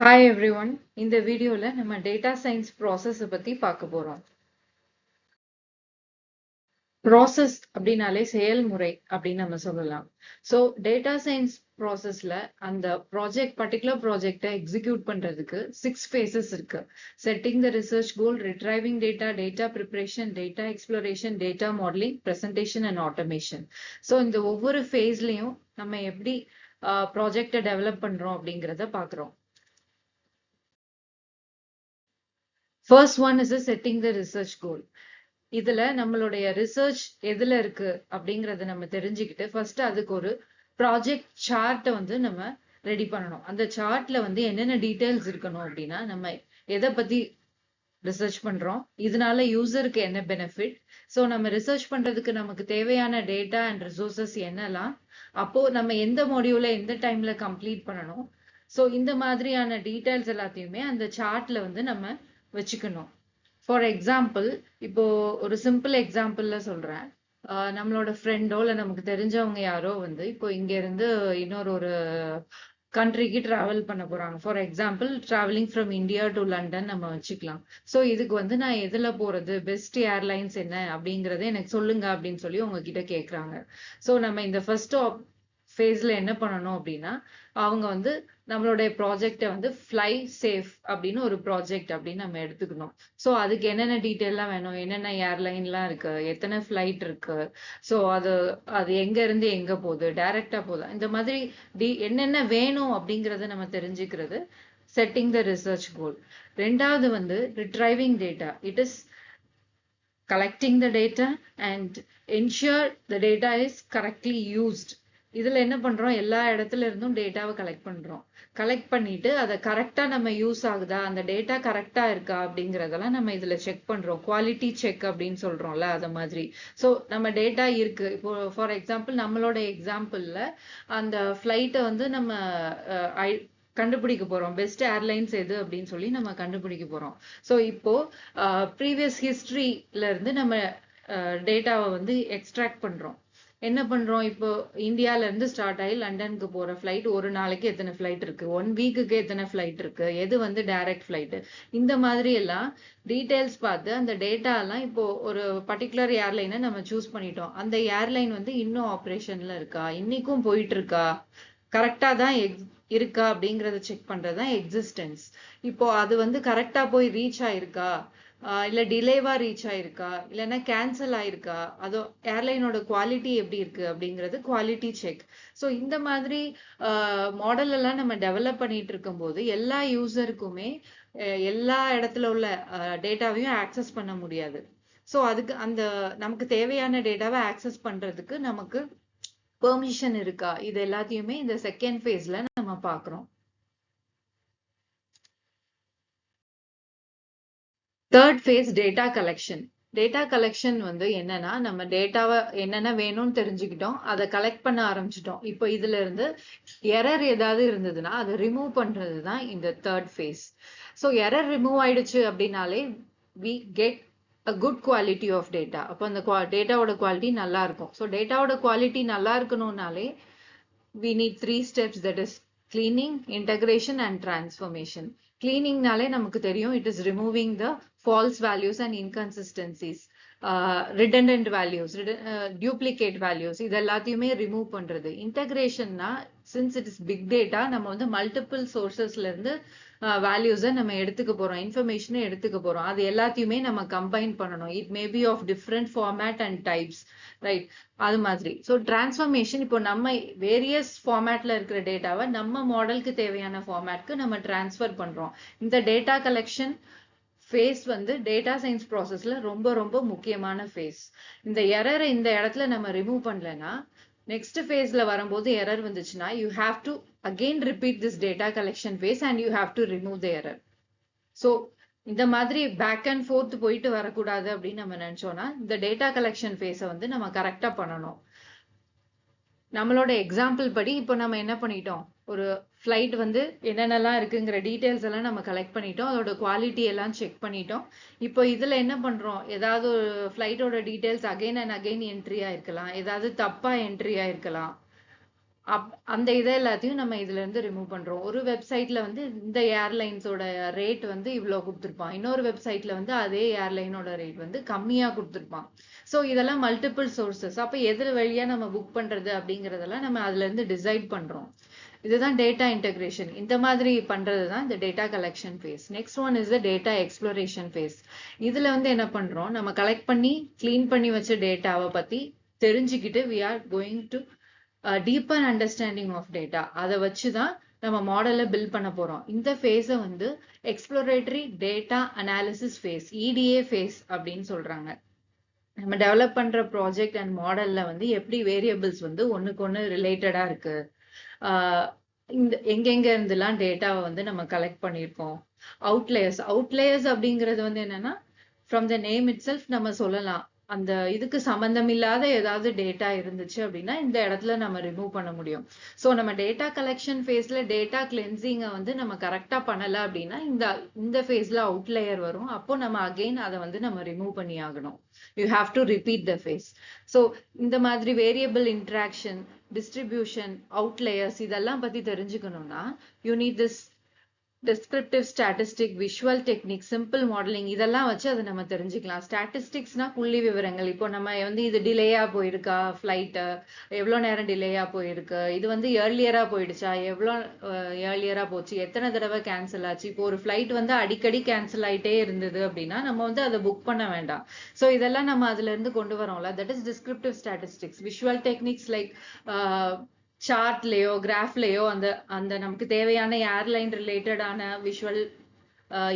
Hi everyone. இந்த வீடியோல நம்ம data science process பத்தி பார்க்க போறோம். process அப்படினாலே செயல்முறை அப்படின்னு நம்ம சொல்லலாம். So data science processல அந்த particular project execute பண்றதுக்கு 6 phases இருக்கு. Setting the research goal, retrieving data, data preparation, data exploration, data modeling, presentation and automation. So இந்த ஒவ்வொரு phaseலயும் நம்ம எப்படி project develop பண்றோம் அப்படிங்கறத பார்க்கிறோம். First one is setting the research goal. இதுல நம்மளுடைய ரிசர்ச் எதுல இருக்கு அப்படிங்கறத நம்ம தெரிஞ்சுக்கிட்டு ஃபர்ஸ்ட் அதுக்கு ஒரு ப்ராஜெக்ட் சார்ட்டை வந்து நம்ம ரெடி பண்ணணும். அந்த சார்ட்ல வந்து என்னென்ன டீடைல்ஸ் இருக்கணும் அப்படின்னா நம்ம எதை பத்தி ரிசர்ச் பண்றோம், இதனால யூசருக்கு என்ன பெனிஃபிட், ஸோ நம்ம ரிசர்ச் பண்றதுக்கு நமக்கு தேவையான டேட்டா அண்ட் ரிசோர்சஸ் என்னெல்லாம், அப்போ நம்ம எந்த மாடியூல எந்த டைம்ல கம்ப்ளீட் பண்ணணும், ஸோ இந்த மாதிரியான டீடைல்ஸ் எல்லாத்தையுமே அந்த சார்ட்ல வந்து நம்ம வச்சுக்கணும். ஃபார் எக்ஸாம்பிள், இப்போ ஒரு சிம்பிள் எக்ஸாம்பிள்ல சொல்றேன். நம்மளோட ஃப்ரெண்டோ இல்ல நமக்கு தெரிஞ்சவங்க யாரோ வந்து இப்போ இங்க இருந்து இன்னொரு ஒரு கண்ட்ரிக்கு டிராவல் பண்ண போறாங்க. For example travelling from India to London நம்ம வச்சுக்கலாம். ஸோ இதுக்கு வந்து நான் எதுல போறது, பெஸ்ட் ஏர்லைன்ஸ் என்ன அப்படிங்கறத எனக்கு சொல்லுங்க அப்படின்னு சொல்லி உங்ககிட்ட கேக்குறாங்க. ஸோ நம்ம இந்த ஃபர்ஸ்ட் ஃபேஸ்ல என்ன பண்ணணும் அப்படின்னா, அவங்க வந்து நம்மளுடைய ப்ராஜெக்டை வந்து ஃப்ளை சேஃப் அப்படின்னு ஒரு ப்ராஜெக்ட் அப்படின்னு நம்ம எடுத்துக்கணும். ஸோ அதுக்கு என்னென்ன டீட்டெயிலாம் வேணும், என்னென்ன ஏர்லைன்லாம் இருக்கு, எத்தனை ஃப்ளைட் இருக்கு, ஸோ அது எங்க இருந்து எங்க போகுது, டைரக்டா போகுது, இந்த மாதிரி என்னென்ன வேணும் அப்படிங்கறத நம்ம தெரிஞ்சுக்கிறது செட்டிங் த ரிசர்ச் கோல். ரெண்டாவது வந்து retrieving data. It is collecting the data and ensure the data is correctly used. இதுல என்ன பண்றோம், எல்லா இடத்துல இருந்தும் டேட்டாவை கலெக்ட் பண்ணிட்டு அதை கரெக்டா நம்ம யூஸ் ஆகுதா, அந்த டேட்டா கரெக்டா இருக்கா அப்படிங்கறதெல்லாம் நம்ம இதுல செக் பண்றோம். குவாலிட்டி செக் அப்படின்னு சொல்றோம்ல, அது மாதிரி. ஸோ நம்ம டேட்டா இருக்கு. இப்போ ஃபார் எக்ஸாம்பிள் நம்மளோட எக்ஸாம்பிள்ல அந்த ஃபிளைட்டை வந்து நம்ம கண்டுபிடிக்க போறோம், பெஸ்ட் ஏர்லைன்ஸ் எது அப்படின்னு சொல்லி நம்ம கண்டுபிடிக்க போறோம். ஸோ இப்போ ப்ரீவியஸ் ஹிஸ்டரியில இருந்து நம்ம டேட்டாவை வந்து எக்ஸ்ட்ராக்ட் பண்றோம். என்ன பண்றோம், இப்போ இந்தியால இருந்து ஸ்டார்ட் ஆகி லண்டனுக்கு போற ஃபிளைட் ஒரு நாளைக்கு எத்தனை ஃபிளைட் இருக்கு, 1 வீக்குக்கு எத்தனை ஃபிளைட் இருக்கு, எது வந்து டைரக்ட் ஃபிளைட், இந்த மாதிரி எல்லாம் டீடைல்ஸ் பார்த்து அந்த டேட்டா எல்லாம் இப்போ ஒரு பர்டிகுலர் ஏர்லைனை நம்ம சூஸ் பண்ணிட்டோம். அந்த ஏர்லைன் வந்து இன்னும் ஆப்ரேஷன்ல இருக்கா, இன்னைக்கும் போயிட்டு இருக்கா, கரெக்டா தான் இருக்கா அப்படிங்கறத செக் பண்றதுதான் எக்ஸிஸ்டன்ஸ். இப்போ அது வந்து கரெக்டா போய் ரீச் ஆயிருக்கா, இல்ல டிலேவா ரீச் ஆயிருக்கா, இல்லைன்னா கேன்சல் ஆயிருக்கா, அதோ ஏர்லைனோட குவாலிட்டி எப்படி இருக்கு அப்படிங்கிறது குவாலிட்டி செக். ஸோ இந்த மாதிரி மாடல் எல்லாம் நம்ம டெவலப் பண்ணிட்டு இருக்கும் போது எல்லா யூசருக்குமே எல்லா இடத்துல உள்ள டேட்டாவையும் ஆக்சஸ் பண்ண முடியாது. ஸோ அதுக்கு அந்த நமக்கு தேவையான டேட்டாவை ஆக்சஸ் பண்றதுக்கு நமக்கு பெர்மிஷன் இருக்கா, இது எல்லாத்தையுமே இந்த செகண்ட் ஃபேஸ்ல நம்ம பார்க்கிறோம். Third face data collection. Data collection வந்து என்னன்னா, நம்ம டேட்டாவை என்னென்ன வேணும்னு தெரிஞ்சுக்கிட்டோம், அதை கலெக்ட் பண்ண ஆரம்பிச்சிட்டோம். இப்போ இதுல இருந்து எரர் ஏதாவது இருந்ததுன்னா அதை ரிமூவ் பண்றது தான் இந்த third phase. So error remove ஆயிடுச்சு அப்படின்னாலே we get a good quality of data. அப்போ அந்த டேட்டாவோட குவாலிட்டி நல்லா இருக்கும். ஸோ டேட்டாவோட குவாலிட்டி நல்லா இருக்கணும்னாலே we need 3 steps, that is cleaning, integration and transformation. Cleaning நாலே நமக்கு தெரியும், it is removing the false values and inconsistencies, redundant values, duplicate values, இது எல்லாத்தையுமே ரிமூவ் பண்றது. இன்டகிரேஷன்னா, since it is big data, நம்ம வந்து மல்டிபிள் சோர்சஸ்ல இருந்து வேல்யூஸை நம்ம எடுத்துக்க போறோம், இன்ஃபர்மேஷனை எடுத்துக்க போறோம், அது எல்லாத்தையுமே நம்ம கம்பைன் பண்ணணும். It may be of different format and types, right, அது மாதிரி. ஸோ டிரான்ஸ்ஃபர்மேஷன், இப்போ நம்ம வேரியஸ் ஃபார்மேட்ல இருக்கிற டேட்டாவை நம்ம மாடலுக்கு தேவையான ஃபார்மேட்க்கு நம்ம டிரான்ஸ்ஃபர் பண்றோம். இந்த டேட்டா கலெக்ஷன் ஃபேஸ் வந்து டேட்டா சயின்ஸ் ப்ராசஸ்ல ரொம்ப ரொம்ப முக்கியமான ஃபேஸ். இந்த எரரை இந்த இடத்துல நம்ம ரிமூவ் பண்ணலன்னா, நெக்ஸ்ட் ஃபேஸ்ல வரும்போது எரர் வந்துச்சுன்னா, you have to again repeat this data collection phase and you have to remove the error. So இந்த மாதிரி பேக் அண்ட் ஃபோர்த் போயிட்டு வரக்கூடாது அப்படின்னு நம்ம நினைச்சோம்னா, இந்த டேட்டா கலெக்ஷன் ஃபேஸை வந்து நம்ம கரெக்டா பண்ணணும். நம்மளோட எக்ஸாம்பிள் படி இப்போ நம்ம என்ன பண்ணிட்டோம், ஒரு ஃப்ளைட் வந்து என்னென்னலாம் இருக்குங்கிற டீட்டெயில்ஸ் எல்லாம் நம்ம கலெக்ட் பண்ணிட்டோம், அதோட குவாலிட்டி எல்லாம் செக் பண்ணிட்டோம். இப்போ இதுல என்ன பண்றோம், ஏதாவது ஒரு ஃப்ளைட்டோட details again and again entry ஆயிருக்கலாம், ஏதாவது தப்பா என்ட்ரி ஆயிருக்கலாம், அந்த இதை எல்லாத்தையும் நம்ம இதுல இருந்து ரிமூவ் பண்றோம். ஒரு வெப்சைட்ல வந்து இந்த ஏர்லைன்ஸோட ரேட் வந்து இவ்வளவு கொடுத்துருப்பான், இன்னொரு வெப்சைட்ல வந்து அதே ஏர்லைனோட ரேட் வந்து கம்மியா கொடுத்துருப்பான். ஸோ இதெல்லாம் மல்டிபிள் சோர்சஸ். அப்ப எது வழியா நம்ம புக் பண்றது அப்படிங்கறதெல்லாம் நம்ம அதுல இருந்து டிசைட் பண்றோம். இதுதான் டேட்டா இன்டகிரேஷன். இந்த மாதிரி பண்றது தான் இந்த data collection phase. Next one is the data exploration phase. இதுல வந்து என்ன பண்றோம், நம்ம கலெக்ட் பண்ணி கிளீன் பண்ணி வச்ச டேட்டாவை பத்தி தெரிஞ்சுக்கிட்டு we are going to deeper understanding of data. அதை வச்சுதான் நம்ம மாடலை பில்ட் பண்ண போறோம். இந்த ஃபேஸை வந்து exploratory data analysis phase, EDA phase அப்படின்னு சொல்றாங்க. நம்ம டெவலப் பண்ற ப்ராஜெக்ட் அண்ட் மாடல்ல வந்து எப்படி வேரியபிள்ஸ் வந்து ஒண்ணுக்கு ஒண்ணு ரிலேட்டடா இருக்கு, இந்த எங்கெங்க இருந்துலாம் டேட்டாவை வந்து நம்ம கலெக்ட் பண்ணியிருக்கோம். அவுட்லேயர்ஸ் அப்படிங்கிறது வந்து என்னன்னா, from the name it self நம்ம சொல்லலாம், அந்த இதுக்கு சம்பந்தம் இல்லாத ஏதாவது டேட்டா இருந்துச்சு அப்படின்னா இந்த இடத்துல நம்ம ரிமூவ் பண்ண முடியும். ஸோ நம்ம டேட்டா கலெக்ஷன் ஃபேஸ்ல டேட்டா கிளென்சிங்கை வந்து நம்ம கரெக்டா பண்ணல அப்படின்னா இந்த ஃபேஸ்ல அவுட்லேயர் வரும். அப்போ நம்ம அகெயின் அதை வந்து நம்ம ரிமூவ் பண்ணி ஆகணும். You have to repeat the phase. So இந்த மாதிரி வேரியபிள் இன்ட்ராக்ஷன், டிஸ்ட்ரிபியூஷன், அவுட்லேயர்ஸ் இதெல்லாம் பத்தி தெரிஞ்சுக்கணும்னா you need this descriptive statistic, visual technique, simple modelling இதெல்லாம் வச்சு அதை நம்ம தெரிஞ்சுக்கலாம். ஸ்டாட்டிஸ்டிக்ஸ்னா புள்ளி விவரங்கள். இப்போ நம்ம வந்து இது டிலேயா போயிருக்கா ஃபிளைட்டு, எவ்வளோ நேரம் டிலேயா போயிருக்கு, இது வந்து ஏர்லியரா போயிடுச்சா, எவ்வளோ ஏர்லியரா போச்சு, எத்தனை தடவை கேன்சல் ஆச்சு. இப்போ ஒரு ஃபிளைட் வந்து அடிக்கடி கேன்சல் ஆயிட்டே இருந்தது அப்படின்னா நம்ம வந்து அதை புக் பண்ண வேண்டாம். ஸோ இதெல்லாம் நம்ம அதுல இருந்து கொண்டு வரோம்ல, that is descriptive statistics. Visual techniques like சார்ட்லயோ கிராஃப்லயோ அந்த அந்த நமக்கு தேவையான ஏர்லைன் ரிலேட்டடான விஷுவல்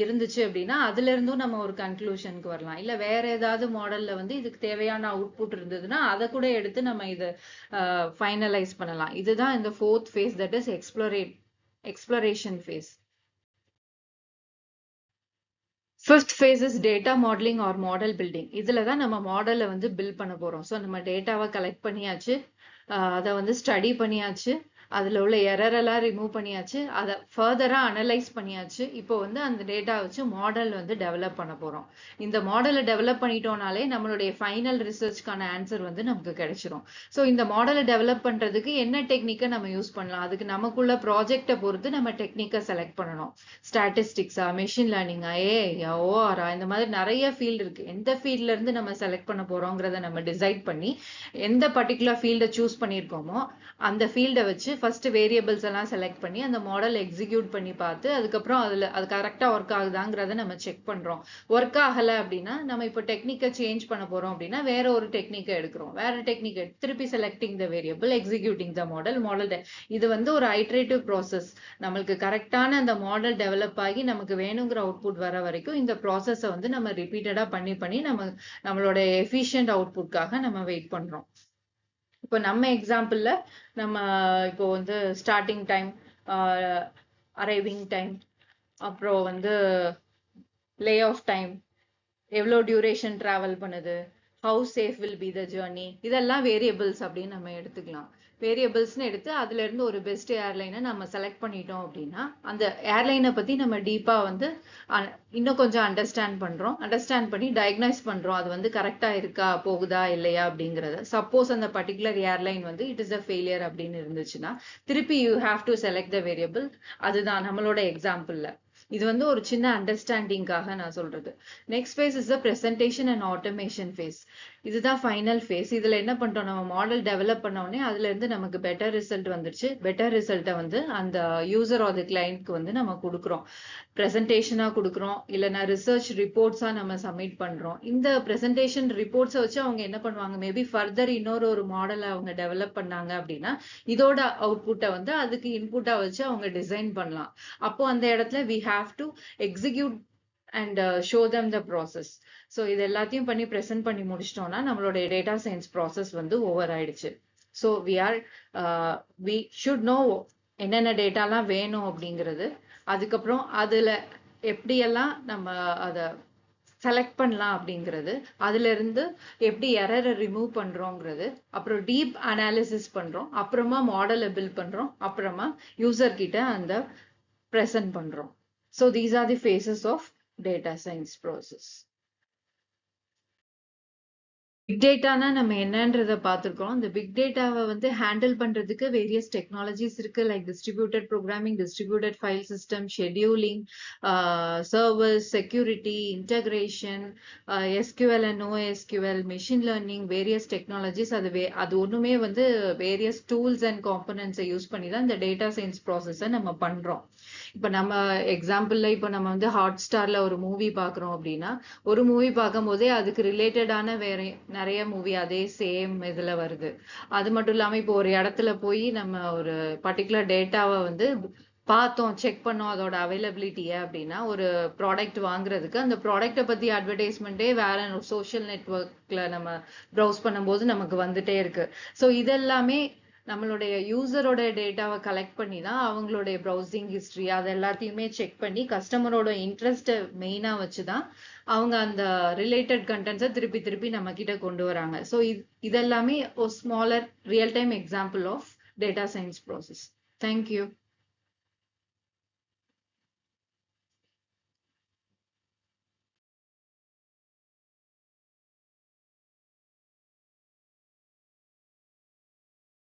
இருந்துச்சு அப்படின்னா அதுல இருந்தும் நம்ம ஒரு கன்க்ளூஷனுக்கு வரலாம். இல்ல வேற ஏதாவது மாடல்ல வந்து இதுக்கு தேவையான அவுட்புட் இருந்ததுன்னா அதை கூட எடுத்து நம்ம இதை ஃபைனலைஸ் பண்ணலாம். இதுதான் இந்த fourth phase, that is exploration phase. Fifth phase is data modelling or model building. இதுல தான் நம்ம மாடலை வந்து பில்ட் பண்ண போறோம். ஸோ நம்ம டேட்டாவை கலெக்ட் பண்ணியாச்சு, அதை வந்து ஸ்டடி பண்ணியாச்சு, அதுல உள்ள எரர் எல்லாம் ரிமூவ் பண்ணியாச்சு, அதை ஃபர்தரா அனலைஸ் பண்ணியாச்சு. இப்போ வந்து அந்த டேட்டா வச்சு மாடல் வந்து டெவலப் பண்ண போறோம். இந்த மாடலை டெவலப் பண்ணிட்டோம்னாலே நம்மளுடைய ஃபைனல் ரிசர்ச்க்கான ஆன்சர் வந்து நமக்கு கிடைச்சிரும். ஸோ இந்த மாடலை டெவலப் பண்றதுக்கு என்ன டெக்னிக்கை நம்ம யூஸ் பண்ணலாம், அதுக்கு நமக்குள்ள ப்ராஜெக்டை பொறுத்து நம்ம டெக்னிக்கை செலக்ட் பண்ணணும். ஸ்டாட்டிஸ்டிக்ஸா, மெஷின் லேர்னிங்கா, ஏஐயா, ஓஆரா, இந்த மாதிரி நிறைய ஃபீல்டு இருக்கு. எந்த ஃபீல்ட்ல இருந்து நம்ம செலக்ட் பண்ண போறோங்கிறத நம்ம டிசைட் பண்ணி எந்த பர்டிகுலர் ஃபீல்டை சூஸ் பண்ணியிருக்கோமோ அந்த ஃபீல்டை வச்சு ஃபர்ஸ்ட் வேரியபிள்ஸ் எல்லாம் செலக்ட் பண்ணி அந்த மாடல் எக்ஸிக்யூட் பண்ணி பார்த்து அதுக்கப்புறம் அது கரெக்டா ஒர்க் ஆகுதாங்கிறத நம்ம செக் பண்றோம். ஒர்க் ஆகல அப்படின்னா நம்ம இப்போ டெக்னிக்கை சேஞ்ச் பண்ண போறோம் அப்படின்னா வேற ஒரு டெக்னிக்கை எடுக்கிறோம். வேற டெக்னிக் திருப்பி selecting the variable, executing the model. இது வந்து ஒரு ஐட்ரேட்டிவ் ப்ராசஸ். நம்மளுக்கு கரெக்டான அந்த மாடல் டெவலப் ஆகி நமக்கு வேணுங்கிற அவுட்புட் வர வரைக்கும் இந்த ப்ராசஸை வந்து நம்ம ரிப்பீட்டடா பண்ணி பண்ணி நம்மளோட எஃபிஷியன்ட் அவுட்புட்காக நம்ம வெயிட் பண்றோம். இப்போ நம்ம எக்ஸாம்பிள்ல நம்ம இப்போ வந்து ஸ்டார்டிங் டைம், அரைவிங் டைம், அப்புறம் வந்து லே ஆஃப் டைம், எவ்வளோ டியூரேஷன் டிராவல் பண்ணுது, how safe will be the journey, இதெல்லாம் வேரியபிள்ஸ் அப்படின்னு நம்ம எடுத்துக்கலாம். வேரியபிள்ஸ்னு எடுத்து அதுல இருந்து ஒரு பெஸ்ட் ஏர்லைனை நம்ம செலக்ட் பண்ணிட்டோம் அப்படின்னா அந்த ஏர்லைனை பத்தி நம்ம டீப்பா வந்து இன்னும் கொஞ்சம் அண்டர்ஸ்டாண்ட் பண்ணி டயக்னைஸ் பண்றோம். அது வந்து கரெக்டா இருக்கா, போகுதா இல்லையா அப்படிங்கறத. சப்போஸ் அந்த பர்டிகுலர் ஏர்லைன் வந்து இட் இஸ் அ ஃபெயிலியர் அப்படின்னு இருந்துச்சுன்னா திருப்பி you have to select the variable. அதுதான் நம்மளோட எக்ஸாம்பிள்ல. இது வந்து ஒரு சின்ன அண்டர்ஸ்டாண்டிங்காக நான் சொல்றது. Next phase is the presentation and automation phase. இதுதான் ஃபைனல் ஃபேஸ். இதுல என்ன பண்றோம், நம்ம மாடல் டெவலப் பண்ண உடனே அதுல இருந்து நமக்கு பெட்டர் ரிசல்ட் வந்துருச்சு. பெட்டர் ரிசல்ட்டை வந்து அந்த யூசர் ஆர் தி கிளைண்ட்க்கு வந்து நம்ம கொடுக்குறோம். பிரசன்டேஷனா கொடுக்குறோம், இல்லைன்னா ரிசர்ச் ரிப்போர்ட்ஸா நம்ம சப்மிட் பண்றோம். இந்த பிரசன்டேஷன் ரிப்போர்ட்ஸை வச்சு அவங்க என்ன பண்ணுவாங்க, மேபி ஃபர்தர் இன்னொரு மாடலை அவங்க டெவலப் பண்ணாங்க அப்படின்னா இதோட அவுட்புட்டை வந்து அதுக்கு இன்புட்டா வச்சு அவங்க டிசைன் பண்ணலாம். அப்போ அந்த இடத்துல we have to execute and show them the process. So இது எல்லாத்தையும் பண்ணி ப்ரெசென்ட் பண்ணி முடிச்சிட்டோம்னா நம்மளோட டேட்டா சயின்ஸ் ப்ராசஸ் வந்து ஓவர் ஆயிடுச்சு. ஸோ we should know என்னென்ன டேட்டாலாம் வேணும் அப்படிங்கிறது, அதுக்கப்புறம் அதுல எப்படியெல்லாம் நம்ம அதை செலக்ட் பண்ணலாம் அப்படிங்கிறது, அதுல இருந்து எப்படி எரரை ரிமூவ் பண்றோங்கிறது, அப்புறம் டீப் அனாலிசிஸ் பண்றோம், அப்புறமா மாடலை பில்ட் பண்றோம், அப்புறமா யூசர் கிட்ட அந்த present பண்றோம். So these are the phases of data science process. Big டேட்டானா நம்ம என்னன்றத பார்த்திருக்கோம். இந்த பிக் டேட்டாவை வந்து ஹேண்டில் பண்றதுக்கு வேரியஸ் டெக்னாலஜிஸ் இருக்கு. Like distributed programming, distributed file system, scheduling, servers, security, integration, SQL and NoSQL, machine learning, various technologies. அது ஒண்ணுமே வந்து வேரியஸ் டூல்ஸ் அண்ட் காம்பனன்ட்ஸை யூஸ் பண்ணி தான் இந்த டேட்டா சயின்ஸ் ப்ராசஸை நம்ம பண்றோம். இப்ப நம்ம எக்ஸாம்பிள்ல இப்ப நம்ம வந்து ஹாட் ஸ்டார்ல ஒரு மூவி பாக்குறோம் அப்படின்னா, ஒரு மூவி பார்க்கும் போதே அதுக்கு ரிலேட்டடான வேற நிறைய மூவி அதே சேம் இதுல வருது. அது மட்டும் இல்லாம இப்போ ஒரு இடத்துல போய் நம்ம ஒரு பர்டிகுலர் டேட்டாவை வந்து பார்த்தோம், செக் பண்ணோம் அதோட அவைலபிலிட்டிய அப்படின்னா, ஒரு ப்ராடக்ட் வாங்குறதுக்கு அந்த ப்ராடக்ட்டை பத்தி அட்வர்டைஸ்மெண்ட்டே வேற சோஷியல் நெட்வொர்க்ல நம்ம ப்ரௌஸ் பண்ணும்போது நமக்கு வந்துட்டே இருக்கு. ஸோ இதெல்லாமே நம்மளுடைய யூசரோட டேட்டாவை கலெக்ட் பண்ணி தான் அவங்களுடைய ப்ரௌசிங் ஹிஸ்டரி அது எல்லாத்தையுமே செக் பண்ணி கஸ்டமரோட இன்ட்ரெஸ்ட்டை மெயினா வச்சு தான் அவங்க அந்த ரிலேட்டட் கண்டென்ட்ஸை திருப்பி திருப்பி நம்ம கிட்ட கொண்டு வராங்க. ஸோ இதெல்லாமே ஒரு smaller real time example of data science process. Thank you.